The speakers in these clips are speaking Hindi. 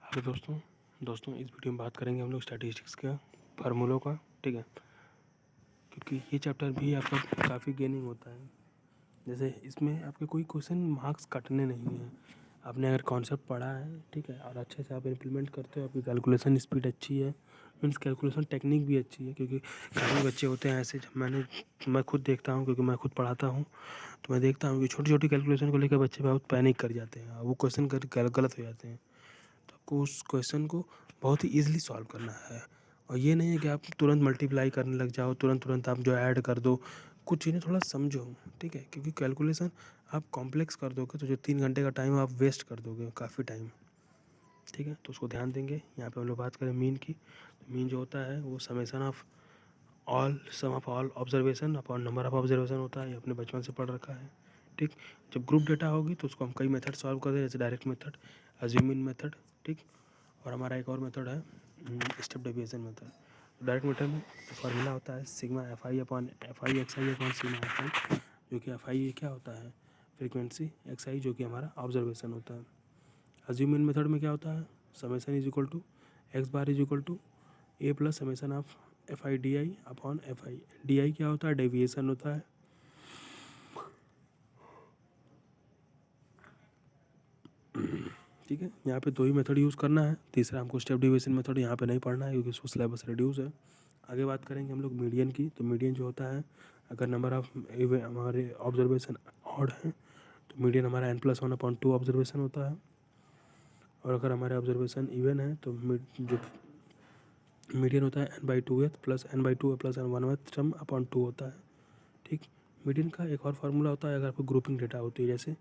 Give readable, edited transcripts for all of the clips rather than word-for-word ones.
हेलो दोस्तों इस वीडियो में बात करेंगे हम लोग स्टैटिस्टिक्स का फार्मूलों का। ठीक है, क्योंकि ये चैप्टर भी आपका काफ़ी गेनिंग होता है। जैसे इसमें आपके कोई क्वेश्चन मार्क्स कटने नहीं हैं। आपने अगर कॉन्सेप्ट पढ़ा है, ठीक है, और अच्छे से आप इम्प्लीमेंट करते हो, आपकी कैलकुलेशन स्पीड अच्छी है, मीन्स कैलकुलेशन टेक्निक भी अच्छी है। क्योंकि काफ़ी बच्चे होते हैं ऐसे, जब मैं खुद देखता हूँ, क्योंकि मैं खुद पढ़ाता हूँ, तो मैं देखता हूँ कि छोटी छोटी कैलकुलेशन को लेकर बच्चे बहुत पैनिक कर जाते हैं, वो क्वेश्चन गलत हो जाते हैं। तो आपको उस क्वेश्चन को बहुत ही ईज़िली सॉल्व करना है। और ये नहीं है कि आप तुरंत मल्टीप्लाई करने लग जाओ, तुरंत आप जो ऐड कर दो। कुछ चीज़ें थोड़ा समझो, ठीक है, क्योंकि कैलकुलेशन आप कॉम्प्लेक्स कर दोगे तो जो 3 घंटे का टाइम आप वेस्ट कर दोगे, काफ़ी टाइम। ठीक है, तो उसको ध्यान देंगे। यहाँ पे हम लोग बात करें मीन की, तो मीन जो होता है वो summation of sum of all observation upon number of observation होता है। ये अपने बचपन से पढ़ रखा है। ठीक, जब ग्रुप डेटा होगी तो उसको हम कई मेथड सॉल्व करते हैं, जैसे डायरेक्ट मेथड, अज्यूमिंग मेथड, ठीक। और हमारा एक और मेथड है step deviation method. Direct method में फार्मूला होता है sigma F I upon x I upon sigma F I, जो कि एफ आई क्या होता है, फ्रीक्वेंसी, एक्स आई जो कि हमारा ऑब्जर्वेशन होता है। अज्यूमिंग मेथड में क्या होता है, summation is equal to x bar is equal to a plus summation of f i d i upon f i. D i क्या होता है, डेविएशन होता है। ठीक है, यहाँ पे 2 ही मेथड यूज़ करना है, तीसरा हमको स्टेप डेविएशन मेथड यहाँ पे नहीं पढ़ना है, क्योंकि उसको सिलेबस रिड्यूस है। आगे बात करेंगे हम लोग मीडियन की। तो मीडियन जो होता है, अगर नंबर ऑफ हमारे ऑब्जर्वेशन ऑड है तो मीडियन हमारा n+1/2 ऑब्जर्वेशन होता है। और अगर हमारे ऑब्जर्वेशन इवन है तो जो मीडियन होता है n/2th plus n/2 plus n1th सम अपॉन 2 होता है। ठीक, मीडियन का एक और फार्मूला होता है अगर आपको ग्रुपिंग डेटा होती है, जैसे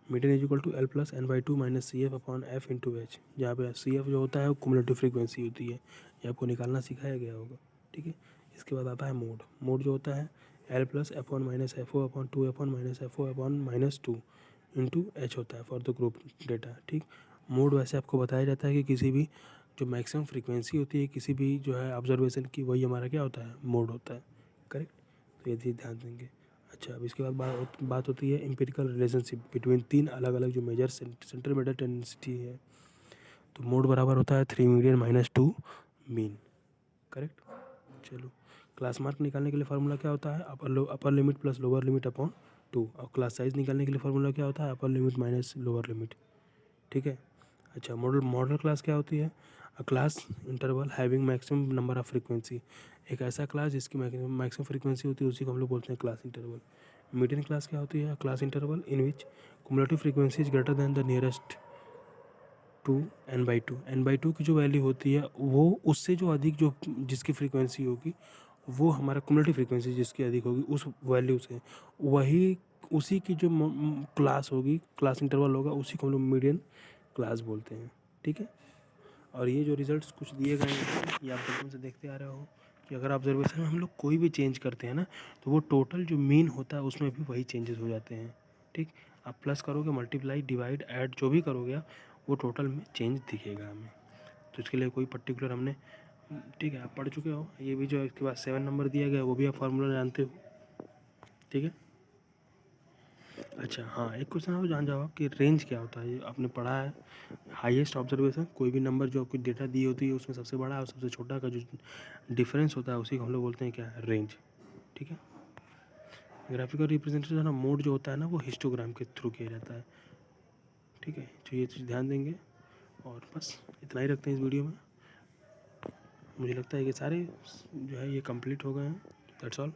median is equal to L plus n/2 minus c f upon f into h, जहाँ पे सी एफ जो होता है वो कुमुलेटिव फ्रीक्वेंसी होती है। ये आपको निकालना सिखाया गया होगा। ठीक है, इसके बाद आता है मोड। मोड जो होता है L plus F1 minus FO upon 2 F1 minus FO upon -2 into H होता है फॉर द ग्रुप डेटा। ठीक, मोड वैसे आपको बताया जाता है कि किसी भी जो मैक्सिमम फ्रीक्वेंसी होती है किसी भी जो है ऑब्जर्वेशन की, वही हमारा क्या होता है, मोड होता है। करेक्ट, तो ये चीज़ ध्यान देंगे। अच्छा, अब इसके बाद बात होती है एम्पिरिकल रिलेशनशिप बिटवीन 3 अलग अलग जो मेजर सेंटर मेजर टेंडेंसिटी है। तो मोड बराबर होता है 3 मीडियन माइनस 2 मीन। करेक्ट, चलो, क्लास मार्क निकालने के लिए फार्मूला क्या होता है, upper limit plus lower limit upon 2। और क्लास साइज निकालने के लिए फार्मूला क्या होता है, upper limit minus lower limit. ठीक है, अच्छा, मॉडल क्लास क्या होती है, अ class interval having maximum number of frequency. एक ऐसा क्लास जिसकी मैक्सिमम फ्रीक्वेंसी होती है उसी को हम लोग बोलते हैं क्लास इंटरवल। मीडियन क्लास क्या होती है, class interval in which cumulative frequency is greater than the nearest to n/2। n/2 की जो वैल्यू होती है वो उससे जो अधिक जो जिसकी फ्रीक्वेंसी होगी, वो हमारा कुमुलेटिव फ्रीक्वेंसी जिसकी अधिक होगी उस वैल्यू से, वही उसी की जो क्लास होगी, क्लास इंटरवल होगा, उसी को हम लोग मीडियन क्लास बोलते हैं। ठीक है, और ये जो रिजल्ट्स कुछ दिए गए हैं ये आप बचपन से देखते आ रहे हो कि अगर ऑब्जर्वेशन में हम लोग कोई भी चेंज करते हैं ना, तो वो टोटल जो मीन होता है उसमें भी वही चेंजेस हो जाते हैं। ठीक, आप प्लस करोगे, मल्टीप्लाई, डिवाइड, ऐड जो भी करोगे वो टोटल में चेंज दिखेगा हमें। तो इसके लिए कोई पर्टिकुलर हमने, ठीक है, आप पढ़ चुके हो। ये भी जो इसके बाद 7 नंबर दिया गया वो भी आप फार्मूला जानते हो। ठीक है, अच्छा, हाँ, एक क्वेश्चन और जान जाओ आप कि रेंज क्या होता है। ये आपने पढ़ा है, हाईएस्ट ऑब्जर्वेशन, कोई भी नंबर जो आपको डेटा दी होती है उसमें सबसे बड़ा और सबसे छोटा का जो डिफरेंस होता है उसी को हम लोग बोलते हैं क्या, रेंज। ठीक है, ग्राफिकल रिप्रेजेंटेशन ना, मोड जो होता है ना वो हिस्टोग्राम के थ्रू किया जाता है। ठीक है, तो ये चीज़ ध्यान देंगे। और बस इतना ही रखते हैं इस वीडियो में। मुझे लगता है कि सारे जो है ये कंप्लीट हो गए हैं। That's all.